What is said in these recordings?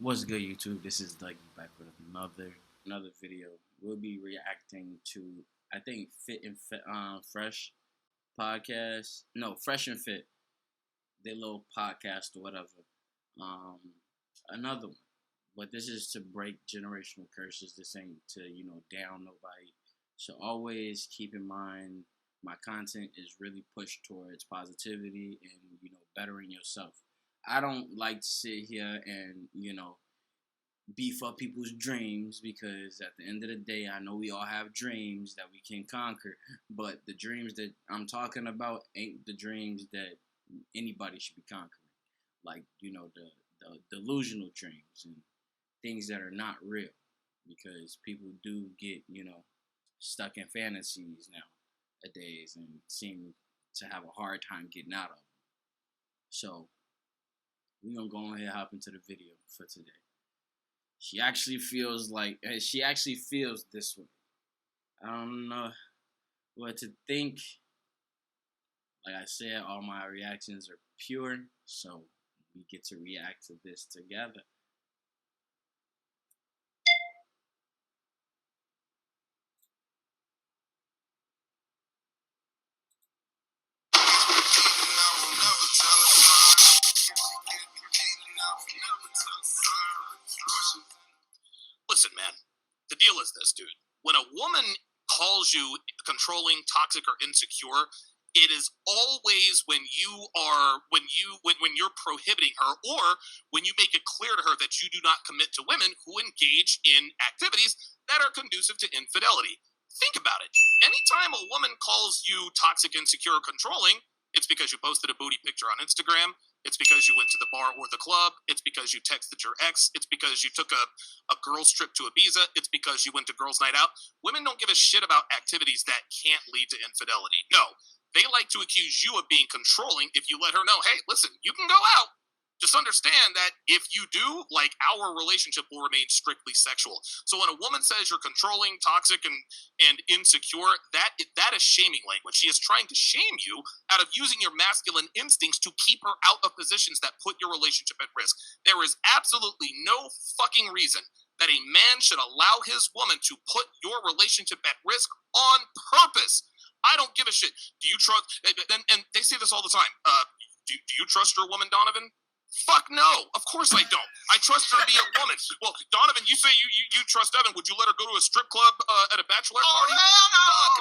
What's good, YouTube? This is Doug back with another video. We'll be reacting to I think Fit and Fresh podcast. No, Fresh and Fit, their little podcast or whatever. Um, Another one, but this is to break generational curses. This ain't to down nobody. So always keep in mind my content is really pushed towards positivity and bettering yourself. I don't like to sit here and beef up people's dreams because at the end of the day, I know we all have dreams that we can conquer, but the dreams that I'm talking about ain't the dreams that anybody should be conquering. Like the delusional dreams and things that are not real, because people do get stuck in fantasies nowadays and seem to have a hard time getting out of them. So we're gonna go ahead and hop into the video for today. She actually feels this way. I don't know what to think. Like I said, all my reactions are pure, so we get to react to this together. Listen, man, the deal is this, dude. When a woman calls you controlling, toxic, or insecure, it is always when you're prohibiting her, or when you make it clear to her that you do not commit to women who engage in activities that are conducive to infidelity. Think about it. Anytime a woman calls you toxic, insecure, or controlling, it's because you posted a booty picture on Instagram. It's because you went to the bar or the club. It's because you texted your ex. It's because you took a girls trip to Ibiza. It's because you went to girls' night out. Women don't give a shit about activities that can't lead to infidelity. No, they like to accuse you of being controlling if you let her know, hey, listen, you can go out. Just understand that if you do, like, our relationship will remain strictly sexual. So when a woman says you're controlling, toxic, and insecure, that is shaming language. She is trying to shame you out of using your masculine instincts to keep her out of positions that put your relationship at risk. There is absolutely no fucking reason that a man should allow his woman to put your relationship at risk on purpose. I don't give a shit. Do you trust? And they say this all the time. Do you trust your woman, Donovan? Fuck no. Of course I don't. I trust her to be a woman. Well, Donovan, you say you trust Evan. Would you let her go to a strip club at a bachelor party? Fuck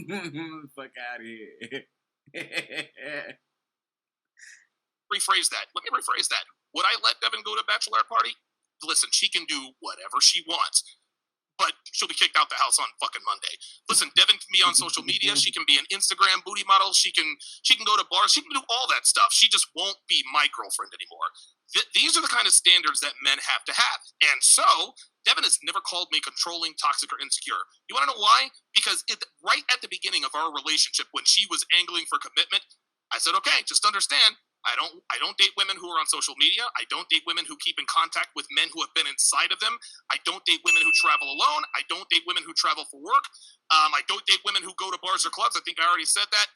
no. Fuck out of here. Rephrase that. Let me rephrase that. Would I let Devin go to a bachelor party? Listen, she can do whatever she wants, but she'll be kicked out the house on fucking Monday. Listen, Devin can be on social media. She can be an Instagram booty model. She can go to bars. She can do all that stuff. She just won't be my girlfriend anymore. These are the kind of standards that men have to have. And so, Devin has never called me controlling, toxic, or insecure. You want to know why? Because right at the beginning of our relationship, when she was angling for commitment, I said, okay, just understand, I don't date women who are on social media. I don't date women who keep in contact with men who have been inside of them. I don't date women who travel alone. I don't date women who travel for work. I don't date women who go to bars or clubs. I think I already said that.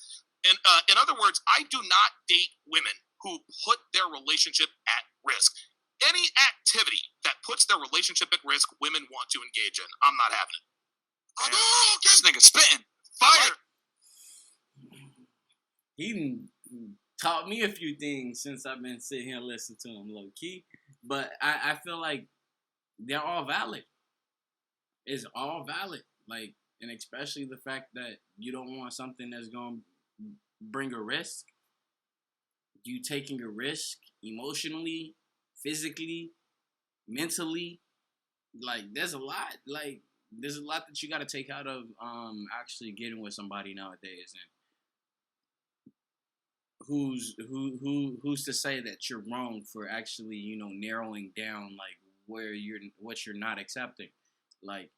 And in other words, I do not date women who put their relationship at risk. Any activity that puts their relationship at risk, women want to engage in. I'm not having it. Oh, this nigga spitting fire. He taught me a few things since I've been sitting here listening to him low key, but I feel like they're all valid. It's all valid, like, and especially the fact that you don't want something that's gonna bring a risk. You taking a risk emotionally, physically, mentally, like there's a lot that you got to take out of actually getting with somebody nowadays. And who's to say that you're wrong for actually narrowing down like what you're not accepting? Like,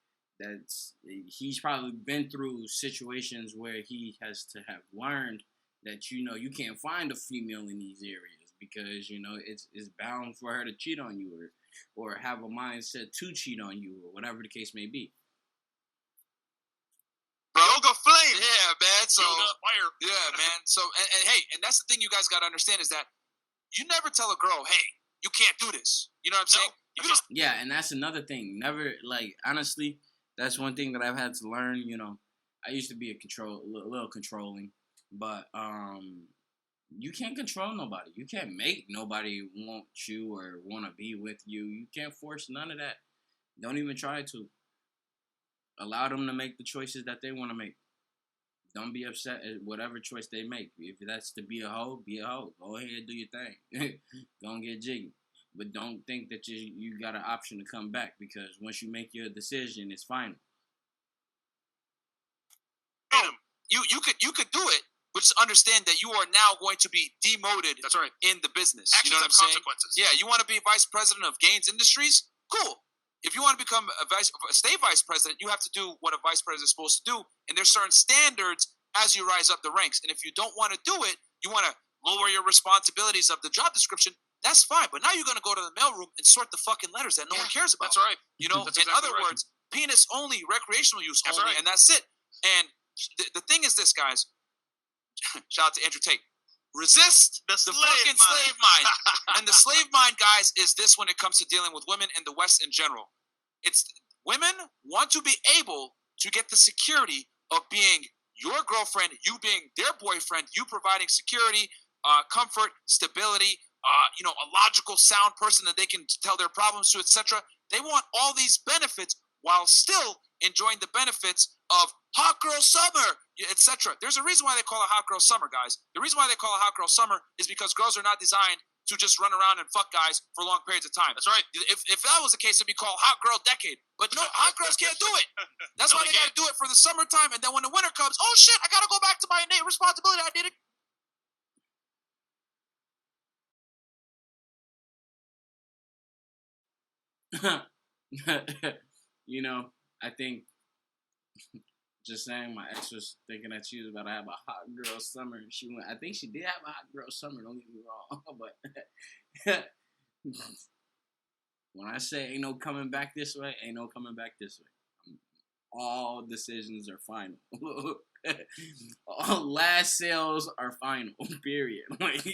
he's probably been through situations where he has to have learned that you can't find a female in these areas because it's bound for her to cheat on you or have a mindset to cheat on you or whatever the case may be. Yoga flame. Yeah, man. So fire. Yeah, man. So and hey, and that's the thing you guys got to understand is that you never tell a girl, hey, you can't do this. You know what I'm saying? You just Yeah, and that's another thing. Never, like, honestly, that's one thing that I've had to learn. You know, I used to be a little controlling, but you can't control nobody. You can't make nobody want you or want to be with you. You can't force none of that. Don't even try to. Allow them to make the choices that they want to make. Don't be upset at whatever choice they make. If that's to be a hoe, be a hoe. Go ahead and do your thing. Don't get jiggy. But don't think that you got an option to come back, because once you make your decision, it's final. You could do it, but just understand that you are now going to be demoted. That's right. In the business. Actions you know what have I'm saying? consequences. Yeah, you want to be vice president of Gaines Industries? Cool. If you want to become stay vice president, you have to do what a vice president is supposed to do, and there's certain standards as you rise up the ranks. And if you don't want to do it, you want to lower your responsibilities of the job description. That's fine, but now you're going to go to the mailroom and sort the fucking letters that no one cares about. That's right. You know, That's in exactly other right. words, penis only, recreational use That's only, right. and that's it. And the thing is this, guys. Shout out to Andrew Tate. Resist the fucking slave mind. And the slave mind, guys, is this when it comes to dealing with women in the West in general. It's women want to be able to get the security of being your girlfriend, you being their boyfriend, you providing security, comfort, stability, a logical, sound person that they can tell their problems to, etc. They want all these benefits while still enjoying the benefits of hot girl summer, etc. There's a reason why they call it hot girl summer, guys. The reason why they call it hot girl summer is because girls are not designed to just run around and fuck guys for long periods of time. That's right. If that was the case, it'd be called hot girl decade. But no, hot girls can't do it. That's why they got to do it for the summertime, and then when the winter comes, oh shit, I got to go back to my innate responsibility. I did it. You know, I think just saying, my ex was thinking that she was about to have a hot girl summer. I think she did have a hot girl summer. Don't get me wrong, but when I say ain't no coming back this way, ain't no coming back this way. All decisions are final. All last sales are final. Period. Like,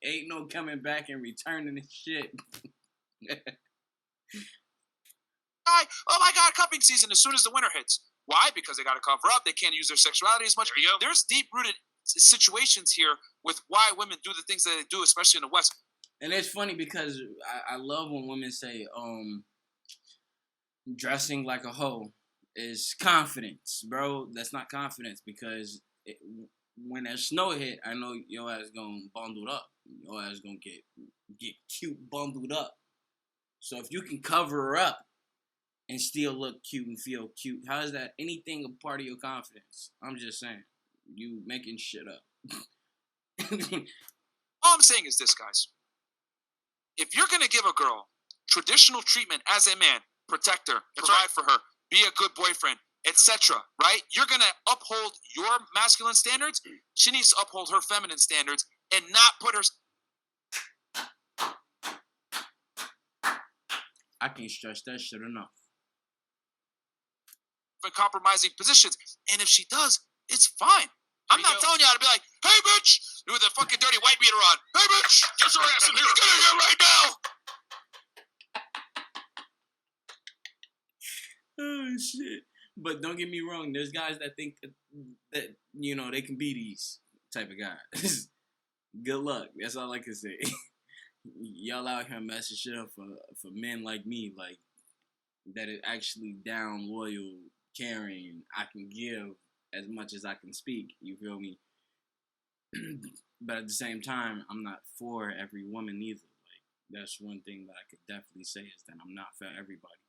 ain't no coming back and returning this shit. Oh my God, cupping season as soon as the winter hits. Why? Because they got to cover up. They can't use their sexuality as much. There you go. There's deep-rooted situations here with why women do the things that they do, especially in the West. And it's funny because I love when women say, dressing like a hoe is confidence, bro. That's not confidence, because when that snow hit, I know your ass gonna bundled up. Your ass gonna get cute bundled up. So if you can cover her up and still look cute and feel cute, how is that anything a part of your confidence? I'm just saying, you making shit up. All I'm saying is this, guys. If you're going to give a girl traditional treatment as a man, protect her, provide for her, be a good boyfriend, etc., right? You're going to uphold your masculine standards. She needs to uphold her feminine standards and not put her... I can't stress that shit enough. ...compromising positions. And if she does, it's fine. I'm not telling y'all to be like, hey, bitch, with a fucking dirty white beater on. Hey, bitch, get your ass in here. Get in here right now. Oh, shit. But don't get me wrong. There's guys that think that you know, they can be these type of guys. Good luck. That's all I can say. Y'all out here messing shit up for men like me, like, that is actually down, loyal, caring. I can give as much as I can speak. You feel me? But at the same time, I'm not for every woman either. Like, that's one thing that I could definitely say, is that I'm not for everybody.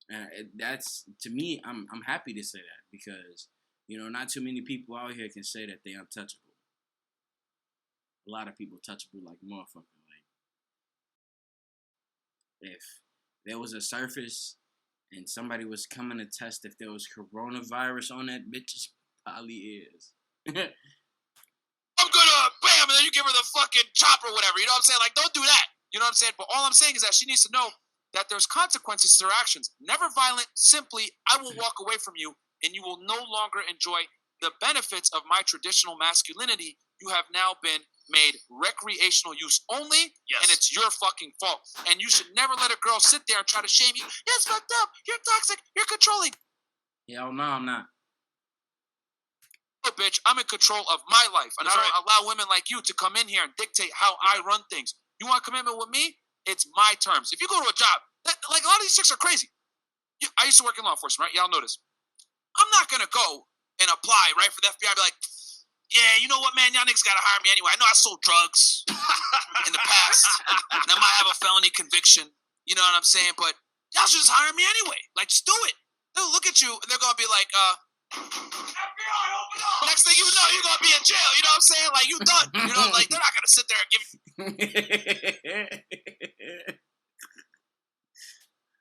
And that's, to me, I'm happy to say that, because, you know, not too many people out here can say that they're untouchable. A lot of people touchable like motherfucker. Like, if there was a surface and somebody was coming to test if there was coronavirus on that bitch, probably is. I'm gonna bam, and then you give her the fucking chop or whatever. You know what I'm saying? Like, don't do that. You know what I'm saying? But all I'm saying is that she needs to know that there's consequences to her actions. Never violent, simply, I will walk away from you, and you will no longer enjoy the benefits of my traditional masculinity. You have now been made recreational use only, and it's your fucking fault. And you should never let a girl sit there and try to shame you. It's fucked up. You're toxic. You're controlling. Hell no, I'm not. Oh, bitch, I'm in control of my life, and I don't allow women like you to come in here and dictate how I run things. You want a commitment with me? It's my terms. If you go to a job, like a lot of these chicks are crazy. I used to work in law enforcement, right? Y'all know this. I'm not gonna go and apply, right, for the FBI. Be like, yeah, you know what, man? Y'all niggas gotta hire me anyway. I know I sold drugs in the past, and I might have a felony conviction. You know what I'm saying? But y'all should just hire me anyway. Like, just do it. They'll look at you, and they're gonna be like, FBI, open up. Next thing you know, you're gonna be in jail. You know what I'm saying? Like, you done. You know, like they're not gonna sit there and give you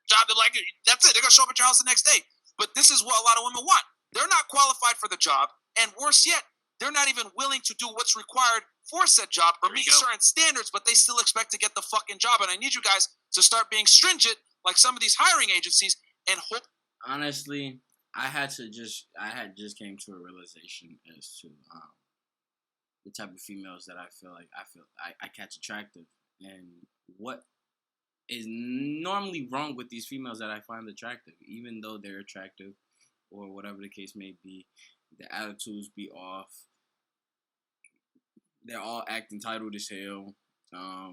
job. They're like, that's it. They're gonna show up at your house the next day. But this is what a lot of women want. They're not qualified for the job, and worse yet, they're not even willing to do what's required for said job or meet certain standards, but they still expect to get the fucking job. And I need you guys to start being stringent, like some of these hiring agencies, and hope. Honestly, I had just came to a realization as to the type of females that I catch attractive, and what is normally wrong with these females that I find attractive, even though they're attractive or whatever the case may be. The attitudes be off. They're all acting entitled as hell. I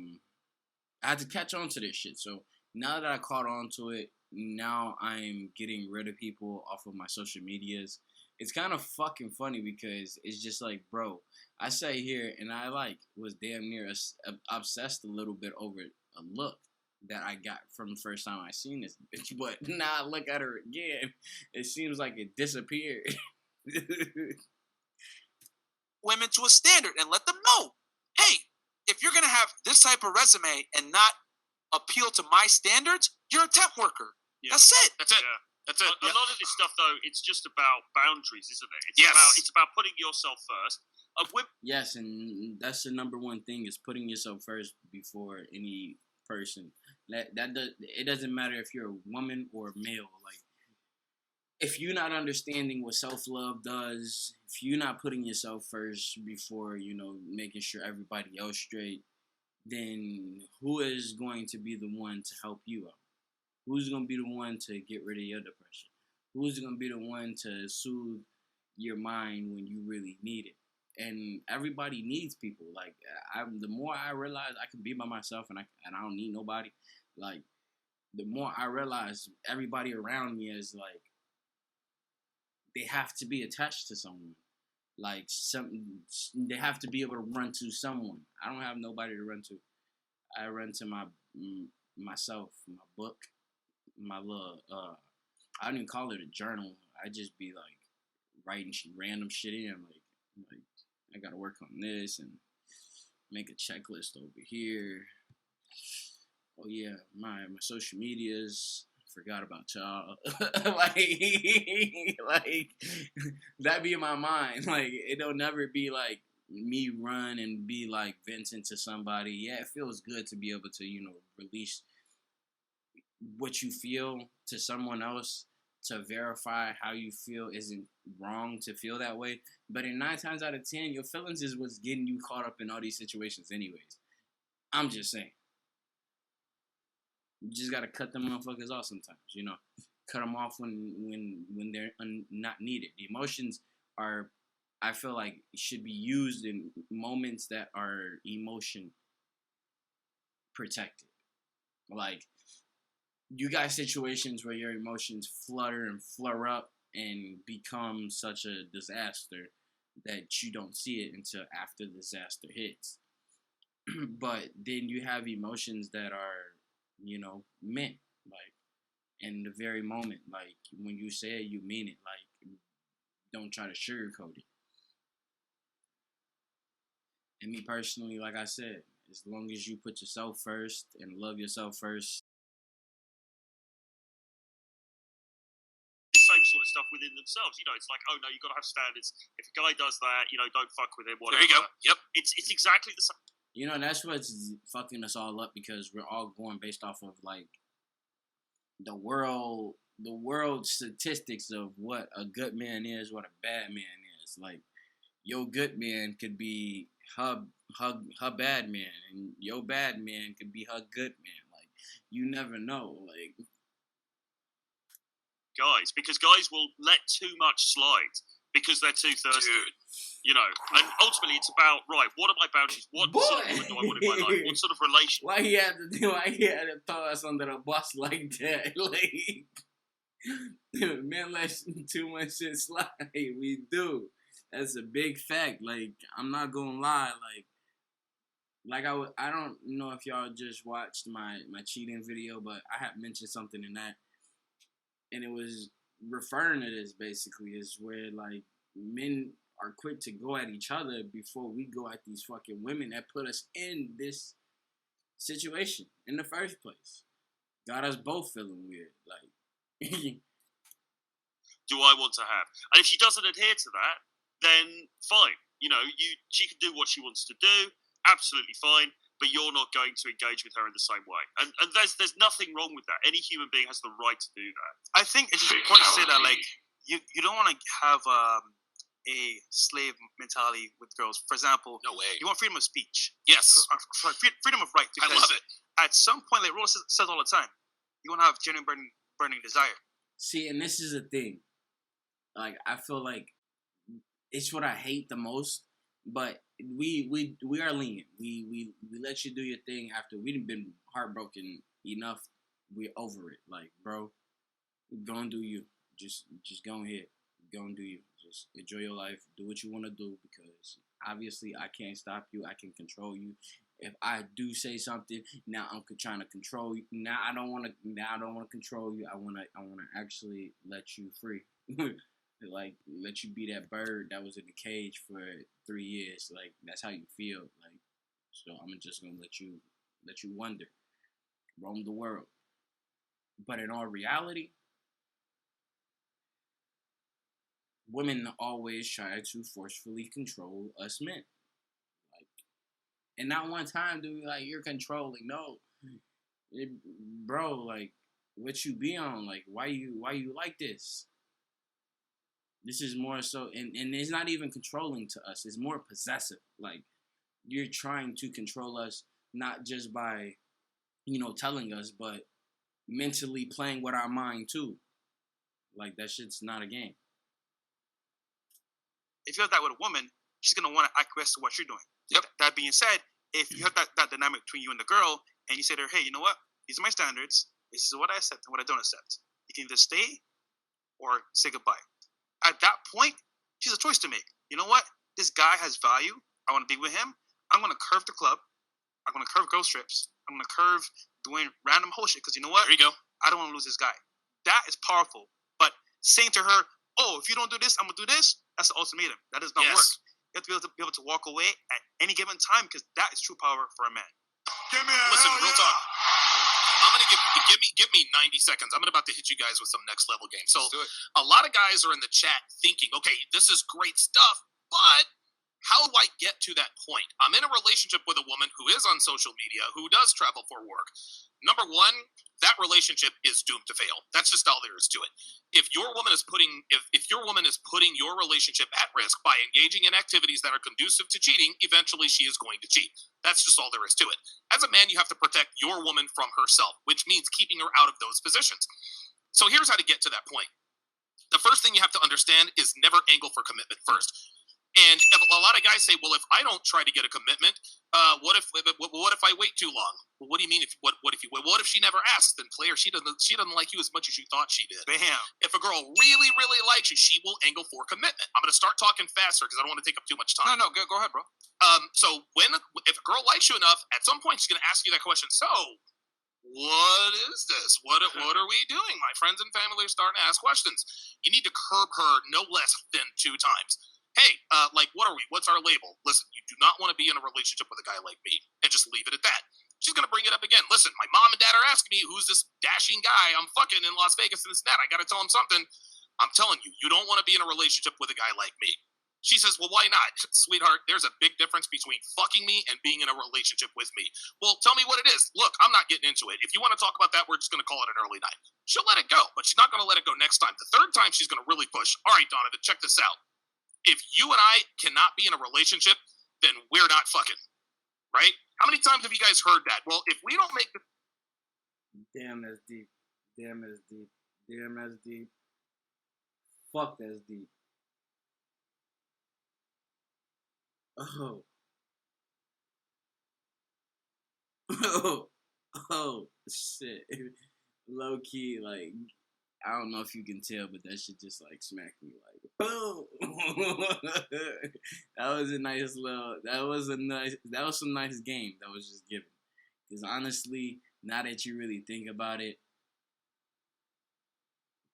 had to catch on to this shit. So now that I caught on to it, now I'm getting rid of people off of my social medias. It's kind of fucking funny because it's just like, bro, I sat here and I was damn near obsessed a little bit over a look that I got from the first time I seen this bitch. But now I look at her again, it seems like it disappeared. Women to a standard and let them know, hey, if you're going to have this type of resume and not appeal to my standards, you're a temp worker. Yeah. That's it. That's it. Yeah. That's it. A lot of this stuff, though, it's just about boundaries, isn't it? It's about putting yourself first. Yes, and that's the number one thing, is putting yourself first before any person. It doesn't matter if you're a woman or a male. Like, if you're not understanding what self-love does, if you're not putting yourself first before, making sure everybody else straight, then who is going to be the one to help you out? Who's going to be the one to get rid of your depression? Who's going to be the one to soothe your mind when you really need it? And everybody needs people. Like, the more I realize I can be by myself and I don't need nobody, like, the more I realize everybody around me is like, they have to be attached to someone. Like, they have to be able to run to someone. I don't have nobody to run to. I run to myself, my book, my little, I don't even call it a journal. I just be like writing random shit in. Like I gotta work on this and make a checklist over here. Oh yeah, my social medias. Forgot about y'all. like that be in my mind. Like, it'll never be like me run and be like venting to somebody. Yeah, it feels good to be able to, release what you feel to someone else to verify how you feel isn't wrong to feel that way. But in 9 times out of 10, your feelings is what's getting you caught up in all these situations anyways. I'm just saying. You just gotta cut them motherfuckers off sometimes, Cut them off when they're not needed. The emotions are, I feel like, should be used in moments that are emotion protected. Like, you got situations where your emotions flutter and flare up and become such a disaster that you don't see it until after the disaster hits. But then you have emotions that are, meant, like, in the very moment. Like, when you say it, you mean it. Like, don't try to sugarcoat it. And me personally, like I said, as long as you put yourself first and love yourself first. The same sort of stuff within themselves. It's like, oh no, you got to have standards. If a guy does that, don't fuck with him. Whatever. There you go. Yep. It's exactly the same. That's what's fucking us all up, because we're all going based off of like the world statistics of what a good man is, what a bad man is. Like, your good man could be her bad man, and your bad man could be her good man. Like, you never know. Like, guys, because guys will let too much slide because they're too thirsty. Dude. You know, and ultimately it's about, right, what are my boundaries? What sort of woman do I want in my life? What sort of relationship? Why he had to throw us under the bus like that? Like, man, let too much shit slide. We do. That's a big fact. Like, I'm not gonna lie. Like I don't know if y'all just watched my cheating video, but I had mentioned something in that, and it was referring to this basically is where like men are quick to go at each other before we go at these fucking women that put us in this situation in the first place. Got us both feeling weird. Like, do I want to have? And if she doesn't adhere to that, then fine. You know, she can do what she wants to do, absolutely fine. But you're not going to engage with her in the same way, and there's nothing wrong with that. Any human being has the right to do that. I think it's just important to say that, like, you don't want to have a slave mentality with girls. For example, No way. you want freedom of speech. Yes. Freedom of right. I love it. At some point, like Rose says all the time, you want to have genuine burning desire. see, and this is a thing. Like, I feel like it's what I hate the most. But we are lenient. We let you do your thing after we've been heartbroken enough. We're over it. Like, bro, go and do you. Just go ahead. Go and do you. Just enjoy your life. Do what you want to do, because obviously I can't stop you. I can control you. If I do say something, now I'm trying to control you. Now I don't want to control you. I want to actually let you free. Like, let you be that bird that was in the cage for 3 years. Like, that's how you feel. Like, so I'm just gonna let you wander, roam the world. But in all reality, women always try to forcefully control us men. Like, and not one time do we like, you're controlling. No, bro. Like, what you be on? Like, why you like this? This is more so, and it's not even controlling to us. It's more possessive. Like, you're trying to control us, not just by, telling us, but mentally playing with our mind too. Like, that shit's not a game. If you have that with a woman, she's going to want to acquiesce to what you're doing. Yep. That being said, if you have that dynamic between you and the girl, and you say to her, hey, you know what? These are my standards. This is what I accept and what I don't accept. You can either stay or say goodbye. At that point, she's a choice to make. You know what? This guy has value. I want to be with him. I'm going to curve the club. I'm going to curve girl strips. I'm going to curve doing random whole shit, because you know what? There you go. I don't want to lose this guy. That is powerful. But saying to her, oh, if you don't do this, I'm going to do this, that's the ultimatum. That does not work. You have to be able to walk away at any given time, because that is true power for a man. Listen, real talk. I'm gonna give me 90 seconds. I'm about to hit you guys with some next level games. So a lot of guys are in the chat thinking, okay, this is great stuff, but how do I get to that point? I'm in a relationship with a woman who is on social media, who does travel for work. Number one, that relationship is doomed to fail. That's just all there is to it. If your woman is putting your relationship at risk by engaging in activities that are conducive to cheating, eventually she is going to cheat. That's just all there is to it. As a man, you have to protect your woman from herself, which means keeping her out of those positions. So here's how to get to that point. The first thing you have to understand is never angle for commitment first. And a lot of guys say, well, if I don't try to get a commitment, what if I wait too long? Well, what do you mean? What if she never asks? Then player, she doesn't like you as much as you thought she did. Bam. If a girl really, really likes you, she will angle for commitment. I'm going to start talking faster because I don't want to take up too much time. No, go ahead, bro. So if a girl likes you enough, at some point she's going to ask you that question. So, what is this? What are we doing? My friends and family are starting to ask questions. You need to curb her no less than 2 times. Hey, what are we? What's our label? Listen, you do not want to be in a relationship with a guy like me, and just leave it at that. She's going to bring it up again. Listen, my mom and dad are asking me, who's this dashing guy I'm fucking in Las Vegas and this and that. I got to tell them something. I'm telling you, you don't want to be in a relationship with a guy like me. She says, well, why not? Sweetheart, there's a big difference between fucking me and being in a relationship with me. Well, tell me what it is. Look, I'm not getting into it. If you want to talk about that, we're just going to call it an early night. She'll let it go, but she's not going to let it go next time. The third time, she's going to really push. All right, Donovan, check this out. If you and I cannot be in a relationship, then we're not fucking. right? How many times have you guys heard that? Well, if we don't make the... Damn, that's deep. Damn, that's deep. Damn, that's deep. Fuck, that's deep. Oh. Oh, shit. Low key, like, I don't know if you can tell, but that shit just, like, smacked me, like, boom. That was some nice game that was just given. Because honestly, now that you really think about it,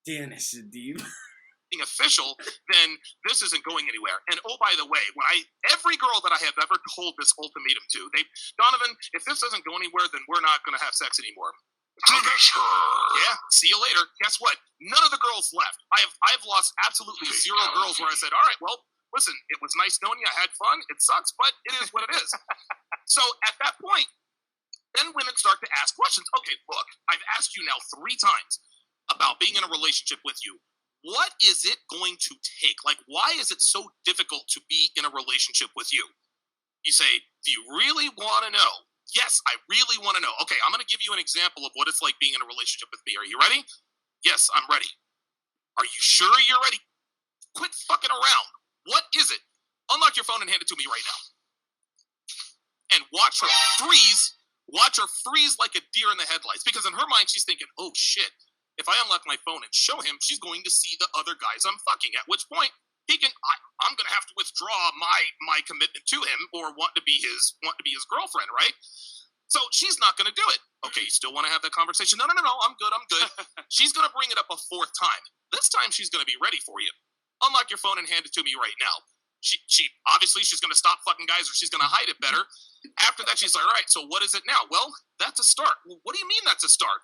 damn, that shit deep. Official, then this isn't going anywhere. And oh, by the way, every girl that I have ever told this ultimatum to, Donovan, if this doesn't go anywhere, then we're not going to have sex anymore. Finish her. Yeah, see you later. Guess what? None of the girls left. I've lost absolutely zero girls where I said, all right, well, listen, it was nice knowing you. I had fun. It sucks, but it is what it is. So at that point, then women start to ask questions. Okay, look, I've asked you now 3 times about being in a relationship with you. What is it going to take? Like, why is it so difficult to be in a relationship with you? You say, do you really want to know? Yes, I really want to know. Okay, I'm going to give you an example of what it's like being in a relationship with me. Are you ready? Yes, I'm ready. Are you sure you're ready? Quit fucking around. What is it? Unlock your phone and hand it to me right now. And watch her freeze. Watch her freeze like a deer in the headlights. Because in her mind, she's thinking, oh shit. If I unlock my phone and show him, she's going to see the other guys I'm fucking. At which point, I'm going to have to withdraw my commitment to him, or want to be his girlfriend, right? So she's not going to do it. Okay, you still want to have that conversation? No, I'm good. She's going to bring it up a 4th time. This time, she's going to be ready for you. Unlock your phone and hand it to me right now. She obviously she's going to stop fucking guys, or she's going to hide it better. After that, she's like, all right, so what is it now? Well, that's a start. Well, what do you mean that's a start?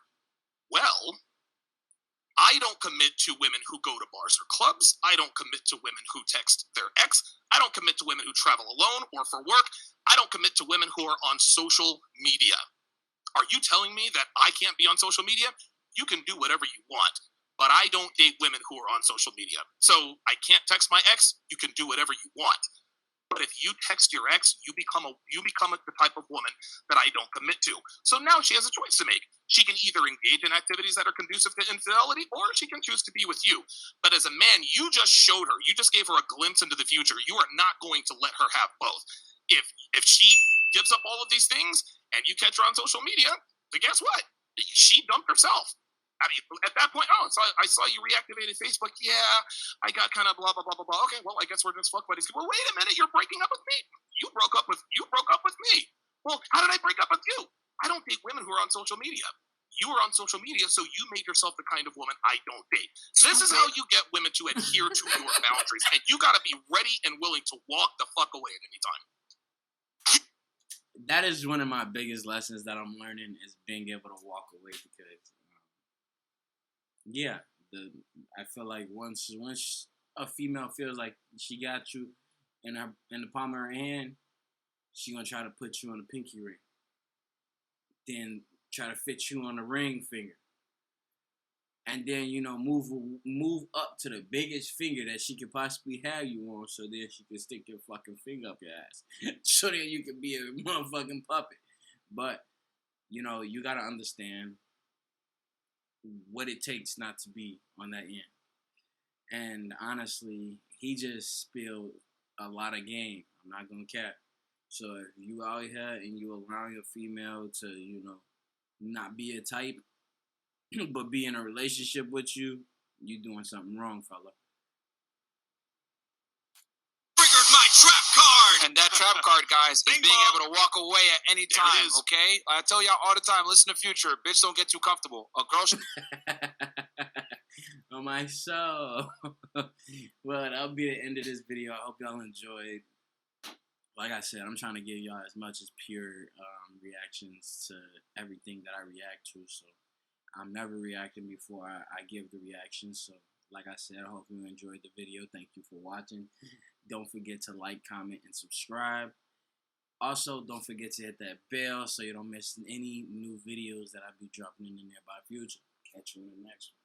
Well, I don't commit to women who go to bars or clubs. I don't commit to women who text their ex. I don't commit to women who travel alone or for work. I don't commit to women who are on social media. Are you telling me that I can't be on social media? You can do whatever you want, but I don't date women who are on social media. So I can't text my ex. You can do whatever you want. But if you text your ex, you become the type of woman that I don't commit to. So now she has a choice to make. She can either engage in activities that are conducive to infidelity, or she can choose to be with you. But as a man, you just showed her, you just gave her a glimpse into the future. You are not going to let her have both. If she gives up all of these things and you catch her on social media, then guess what? She dumped herself. I mean, at that point, so I saw you reactivated Facebook. Yeah, I got kind of blah blah blah blah blah. Okay, well, I guess we're just fuck buddies. Well, wait a minute, you're breaking up with me. You broke up with me. Well, how did I break up with you? I don't date women who are on social media. You are on social media, so you made yourself the kind of woman I don't date. This is how you get women to adhere to your boundaries, and you got to be ready and willing to walk the fuck away at any time. That is one of my biggest lessons that I'm learning, is being able to walk away, because I feel like once a female feels like she got you in the palm of her hand, she gonna try to put you on the pinky ring, then try to fit you on the ring finger, and then move up to the biggest finger that she could possibly have you on, so then she can stick your fucking finger up your ass, so then you can be a motherfucking puppet. But you gotta understand what it takes not to be on that end. And honestly, he just spilled a lot of game. I'm not gonna cap. So if you out here and you allow your female to, not be a type, but be in a relationship with you, you doing something wrong, fella. Triggered my trap card! And that trap card, guys, is being able to walk away at any time, okay? I tell y'all all the time, listen to Future. Bitch, don't get too comfortable. A girl should... On my show. Well, that'll be the end of this video. I hope y'all enjoyed. Like I said, I'm trying to give y'all as much as pure reactions to everything that I react to. So I'm never reacting before I give the reactions. So like I said, I hope you enjoyed the video. Thank you for watching. Don't forget to like, comment, and subscribe. Also, don't forget to hit that bell so you don't miss any new videos that I'll be dropping in the nearby future. Catch you in the next one.